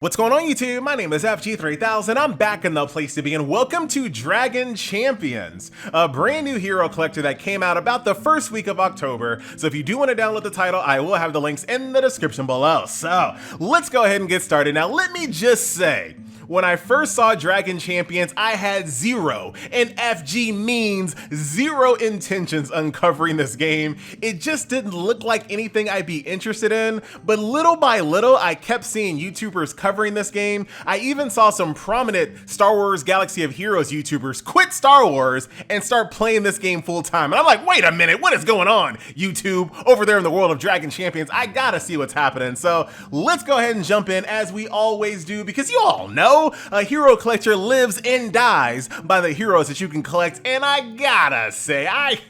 What's going on YouTube? My name is FG3000. I'm back in the place to be and welcome to Dragon Champions, a brand new hero collector that came out about the first week of October. So if you do want to download the title, I will have the links in the description below. So let's go ahead and get started. Now let me just say, when I first saw Dragon Champions, I had zero, and FG means zero intentions on covering this game. It just didn't look like anything I'd be interested in, but little by little, I kept seeing YouTubers covering this game. I even saw some prominent Star Wars Galaxy of Heroes YouTubers quit Star Wars and start playing this game full time. And I'm like, wait a minute, what is going on, YouTube, over there in the world of Dragon Champions? I gotta see what's happening. So let's go ahead and jump in as we always do, because you all know a hero collector lives and dies by the heroes that you can collect, and I gotta say, I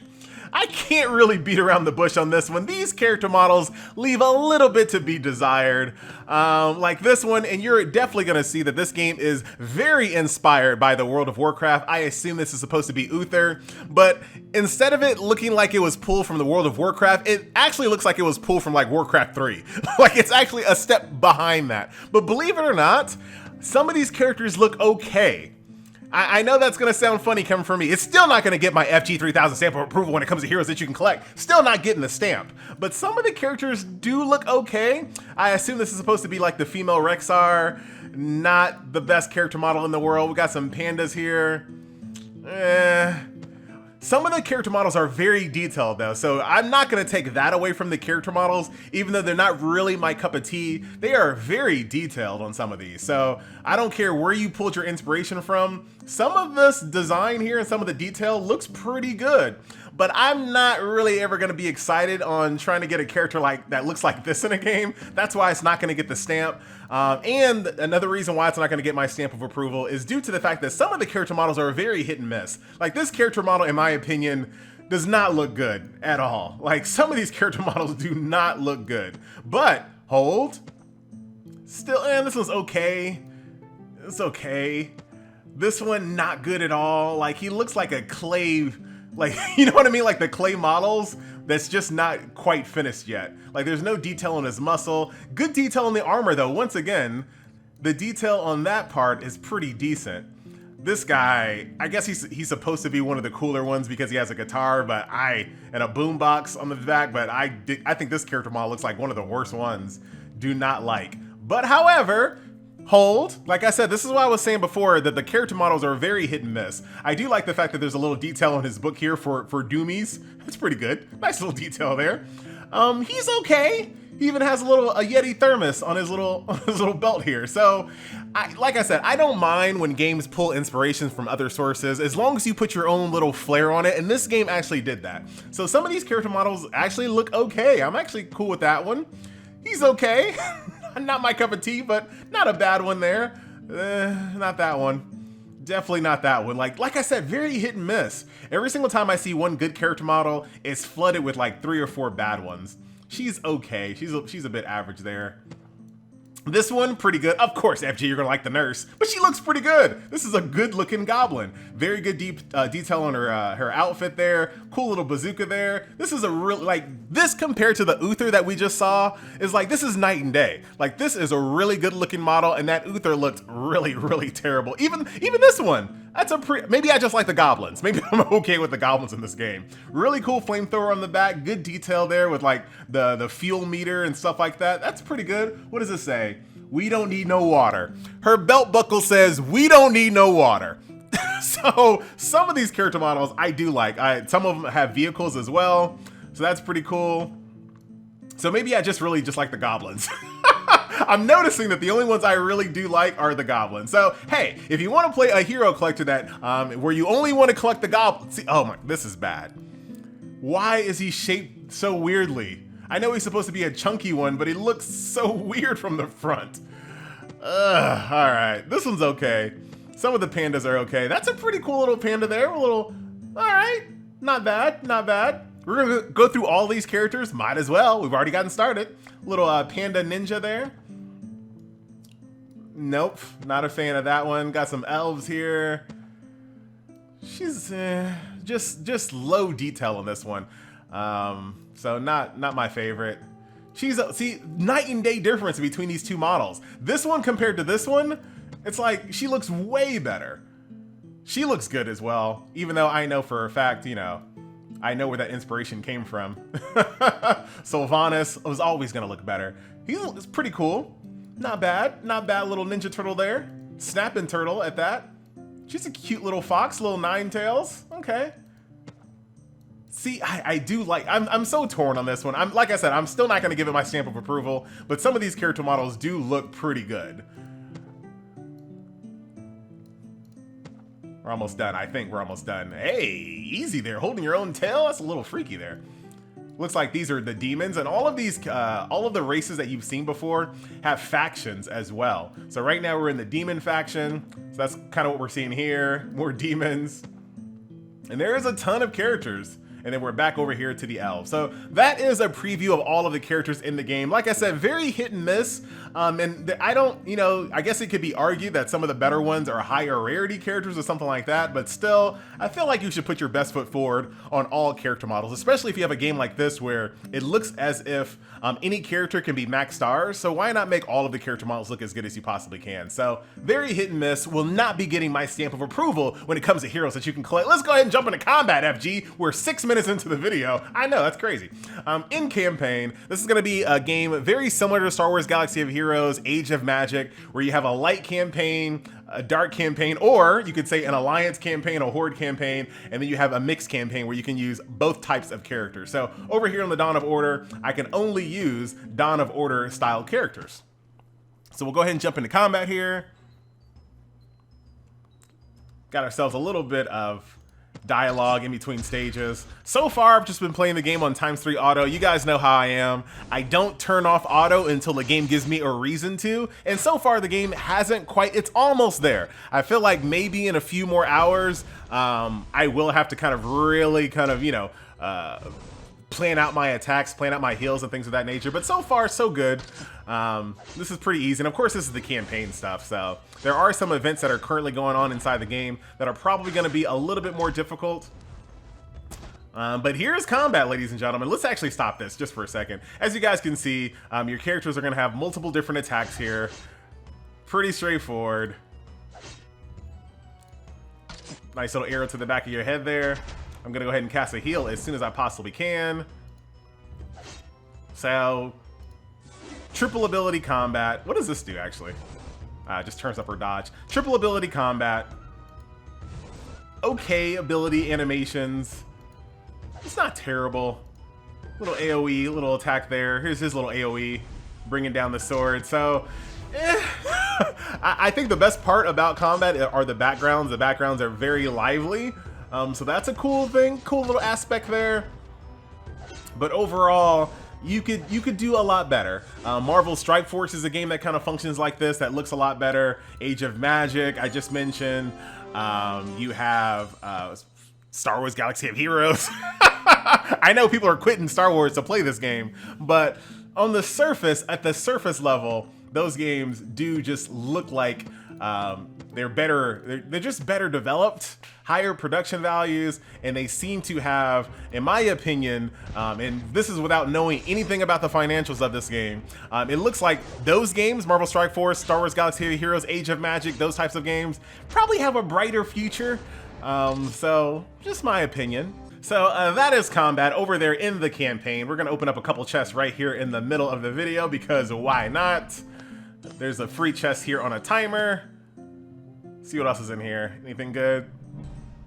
can't really beat around the bush on this one. These character models leave a little bit to be desired, like this one, and you're definitely gonna see that this game is very inspired by the World of Warcraft. I assume this is supposed to be Uther, but instead of it looking like it was pulled from the World of Warcraft, it actually looks like it was pulled from like Warcraft 3. Like it's actually a step behind that. But believe it or not, some of these characters look okay. I know that's gonna sound funny coming from me. It's still not gonna get my FG3000 stamp of approval when it comes to heroes that you can collect. Still not getting the stamp. But some of the characters do look okay. I assume this is supposed to be like the female Rexar. Not the best character model in the world. We got some pandas here. Some of the character models are very detailed though, so I'm not gonna take that away from the character models, even though they're not really my cup of tea. They are very detailed on some of these, so I don't care where you pulled your inspiration from. Some of this design here and some of the detail looks pretty good, but I'm not really ever gonna be excited on trying to get a character like that looks like this in a game. That's why it's not gonna get the stamp. And another reason why it's not gonna get my stamp of approval is due to the fact that some of the character models are very hit and miss. Like this character model, in my opinion, does not look good at all. Like some of these character models do not look good. But hold, still, this one's okay. It's okay. This one not good at all. Like he looks like a clay, like, you know what I mean? Like the clay models that's just not quite finished yet. Like there's no detail on his muscle. Good detail on the armor though. Once again, the detail on that part is pretty decent. This guy, I guess he's supposed to be one of the cooler ones because he has a guitar, but and a boombox on the back, but I think this character model looks like one of the worst ones. Do not like. But however, hold, like I said, this is what I was saying before, that the character models are very hit and miss. I do like the fact that there's a little detail on his book here for doomies. That's pretty good. Nice little detail there. He's okay. He even has a Yeti thermos on his little belt here. So, like I said, I don't mind when games pull inspirations from other sources as long as you put your own little flair on it, and this game actually did that. So some of these character models actually look okay. I'm actually cool with that one. He's okay. Not my cup of tea, but not a bad one there. Not that one. Definitely not that one. Like I said, very hit and miss. Every single time I see one good character model, it's flooded with like 3 or 4 bad ones. She's okay. She's a bit average there. This one, pretty good. Of course, FG, you're gonna like the nurse, but she looks pretty good. This is a good looking goblin. Very good detail on her outfit there. Cool little bazooka there. This is a real, this compared to the Uther that we just saw is like, this is night and day. Like this is a really good looking model, and that Uther looked really, really terrible. Even this one, that's maybe I just like the goblins. Maybe I'm okay with the goblins in this game. Really cool flamethrower on the back. Good detail there with like the fuel meter and stuff like that. That's pretty good. What does it say? We don't need no water. Her belt buckle says, we don't need no water. So some of these character models I do like. Some of them have vehicles as well. So that's pretty cool. So maybe I just really just like the goblins. I'm noticing that the only ones I really do like are the goblins. So, hey, if you want to play a hero collector that, where you only want to collect the goblins, see, oh my, this is bad. Why is he shaped so weirdly? I know he's supposed to be a chunky one, but he looks so weird from the front. All right, this one's okay. Some of the pandas are okay. That's a pretty cool little panda there. All right, not bad, not bad. We're gonna go through all these characters, might as well. We've already gotten started. Little panda ninja there. Nope, not a fan of that one. Got some elves here. She's just low detail on this one. So not my favorite. See, night and day difference between these two models. This one compared to this one, it's like she looks way better. She looks good as well, even though I know for a fact, you know, I know where that inspiration came from. Sylvanas was always gonna look better. He's pretty cool. Not bad little ninja turtle there. Snapping turtle at that. She's a cute little fox, little nine tails. Okay. See, I do like, I'm so torn on this one. Like I said, I'm still not gonna give it my stamp of approval, but some of these character models do look pretty good. We're almost done. I think we're almost done. Hey, easy there, holding your own tail. That's a little freaky there. Looks like these are the demons, and all of the races that you've seen before have factions as well. So right now we're in the demon faction. So that's kind of what we're seeing here. More demons. And there is a ton of characters. And then we're back over here to the elves. So that is a preview of all of the characters in the game. Like I said, very hit and miss. And I don't, you know, I guess it could be argued that some of the better ones are higher rarity characters or something like that. But still, I feel like you should put your best foot forward on all character models, especially if you have a game like this where it looks as if any character can be max stars. So why not make all of the character models look as good as you possibly can? So very hit and miss. Will not be getting my stamp of approval when it comes to heroes that you can collect. Let's go ahead and jump into combat, FG. We're 6 minutes into the video. I know, that's crazy. In campaign, this is going to be a game very similar to Star Wars Galaxy of Heroes, Age of Magic, where you have a light campaign, a dark campaign, or you could say an alliance campaign, a horde campaign, and then you have a mixed campaign where you can use both types of characters. So over here on the Dawn of Order, I can only use Dawn of Order style characters. So we'll go ahead and jump into combat here. Got ourselves a little bit of dialogue in between stages. So far, I've just been playing the game on ×3 auto. You guys know how I am. I don't turn off auto until the game gives me a reason to. And so far, the game hasn't quite, it's almost there. I feel like maybe in a few more hours, I will have to kind of really kind of, you know, plan out my attacks, plan out my heals and things of that nature. But so far, so good. This is pretty easy. And of course, this is the campaign stuff. So there are some events that are currently going on inside the game that are probably going to be a little bit more difficult. But here's combat, ladies and gentlemen. Let's actually stop this just for a second. As you guys can see, your characters are going to have multiple different attacks here. Pretty straightforward. Nice little arrow to the back of your head there. I'm going to go ahead and cast a heal as soon as I possibly can. So, triple ability combat. What does this do, actually? Just turns up her dodge. Triple ability combat. Okay, ability animations. It's not terrible. Little AoE, little attack there. Here's his little AoE, bringing down the sword. So, I think the best part about combat are the backgrounds. The backgrounds are very lively. So that's a cool thing, cool little aspect there. But overall, you could do a lot better. Marvel Strike Force is a game that kind of functions like this, that looks a lot better. Age of Magic, I just mentioned. You have Star Wars Galaxy of Heroes. I know people are quitting Star Wars to play this game, but on the surface, at the surface level, those games do just look like they're better. They're just better developed, higher production values, and they seem to have, in my opinion, and this is without knowing anything about the financials of this game, it looks like those games, Marvel Strike Force, Star Wars Galaxy of Heroes, Age of Magic, those types of games, probably have a brighter future. So just my opinion. So that is combat over there in the campaign. We're gonna open up a couple chests right here in the middle of the video because why not? There's a free chest here on a timer. See what else is in here. Anything good?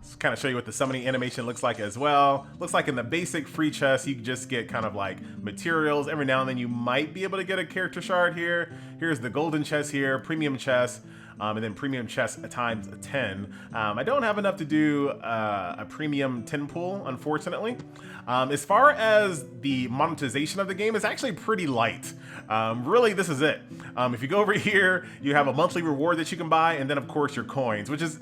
Just kind of show you what the summoning animation looks like as well. Looks like in the basic free chest, you just get kind of like materials. Every now and then you might be able to get a character shard here. Here's the golden chest here, premium chest. And then premium chest times 10. I don't have enough to do a premium 10 pool, unfortunately. As far as the monetization of the game, it's actually pretty light. Really, this is it. If you go over here, you have a monthly reward that you can buy, and then of course your coins, which is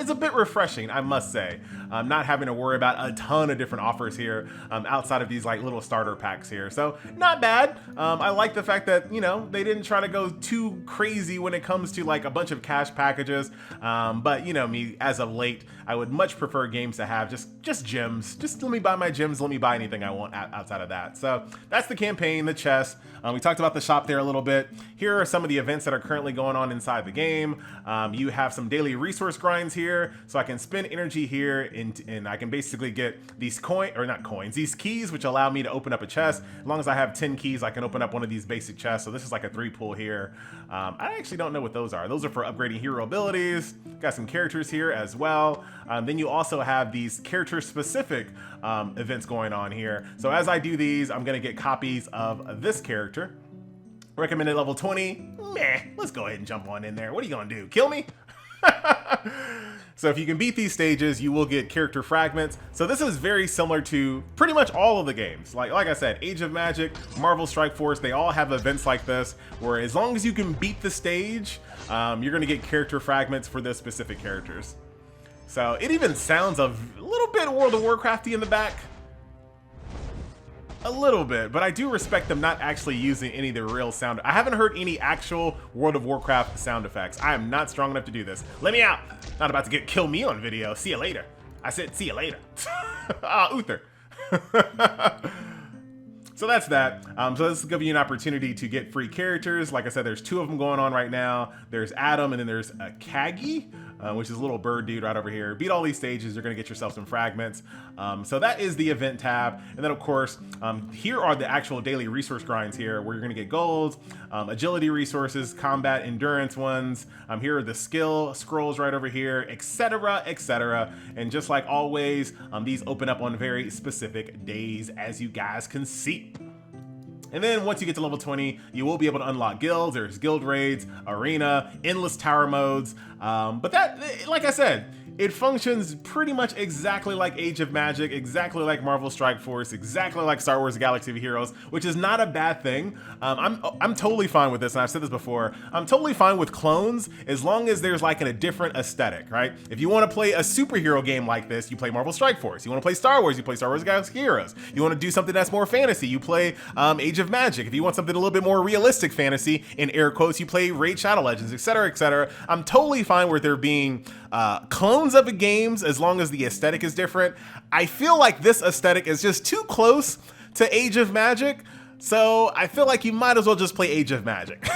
a bit refreshing, I must say. Not having to worry about a ton of different offers here outside of these like little starter packs here. So not bad. I like the fact that, you know, they didn't try to go too crazy when it comes to like a bunch of cash packages. But you know me, as of late, I would much prefer games to have just gems. Just let me buy my gems, let me buy anything I want outside of that. So that's the campaign, the chest. We talked about the shop there a little bit. Here are some of the events that are currently going on inside the game. You have some daily resource grinds here, so I can spend energy here and I can basically get these these keys, which allow me to open up a chest. As long as I have 10 keys, I can open up one of these basic chests. So this is like a 3-pull here. I actually don't know what those are. Those are for upgrading hero abilities. Got some characters here as well. Then you also have these character specific events going on here. So as I do these, I'm gonna get copies of this character. Recommended level 20. Meh, let's go ahead and jump on in there. What are you gonna do? Kill me? So if you can beat these stages, you will get character fragments. So this is very similar to pretty much all of the games. Like I said, Age of Magic, Marvel Strike Force, they all have events like this, where as long as you can beat the stage, you're gonna get character fragments for those specific characters. So it even sounds a little bit World of Warcrafty in the back. A little bit, but I do respect them not actually using any of the real sound. I haven't heard any actual World of Warcraft sound effects. I am not strong enough to do this. Let me out. Not about to kill me on video. See you later. I said see you later. Uther. So that's that. So this will give you an opportunity to get free characters. Like I said, there's 2 of them going on right now. There's Adam and then there's a Kagi, which is a little bird dude right over here. Beat all these stages, you're gonna get yourself some fragments. So that is the event tab. And then of course, here are the actual daily resource grinds here where you're gonna get gold, agility resources, combat endurance ones. Here are the skill scrolls right over here, etc, etc. And just like always, these open up on very specific days, as you guys can see. And then once you get to level 20, you will be able to unlock guilds. There's guild raids, arena, endless tower modes. But that, like I said, it functions pretty much exactly like Age of Magic, exactly like Marvel Strike Force, exactly like Star Wars Galaxy of Heroes, which is not a bad thing. I'm totally fine with this, and I've said this before. I'm totally fine with clones as long as there's like a different aesthetic, right? If you want to play a superhero game like this, you play Marvel Strike Force. You want to play Star Wars, you play Star Wars Galaxy of Heroes. You want to do something that's more fantasy, you play Age of Magic. If you want something a little bit more realistic fantasy, in air quotes, you play Raid Shadow Legends, etc, etc. I'm totally fine with there being clones of the games as long as the aesthetic is different. I feel like this aesthetic is just too close to Age of Magic, so I feel like you might as well just play Age of Magic.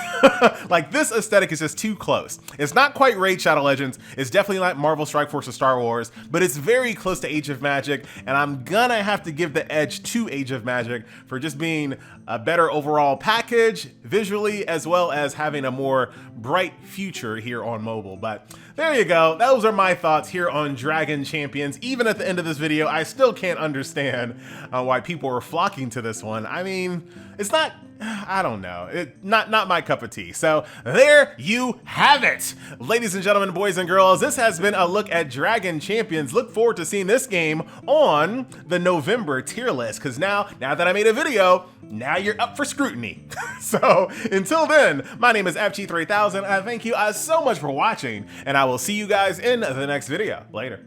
Like this aesthetic is just too close. It's not quite Raid Shadow Legends, it's definitely not Marvel Strike Force or Star Wars, but it's very close to Age of Magic, and I'm gonna have to give the edge to Age of Magic for just being a better overall package visually, as well as having a more bright future here on mobile. But there you go. Those are my thoughts here on Dragon Champions. Even at the end of this video, I still can't understand why people are flocking to this one. I mean, it's not, I don't know, not my cup of tea. So there you have it. Ladies and gentlemen, boys and girls, this has been a look at Dragon Champions. Look forward to seeing this game on the November tier list, because now that I made a video, now you're up for scrutiny. So until then, my name is FG3000. I thank you so much for watching, and I will see you guys in the next video. Later.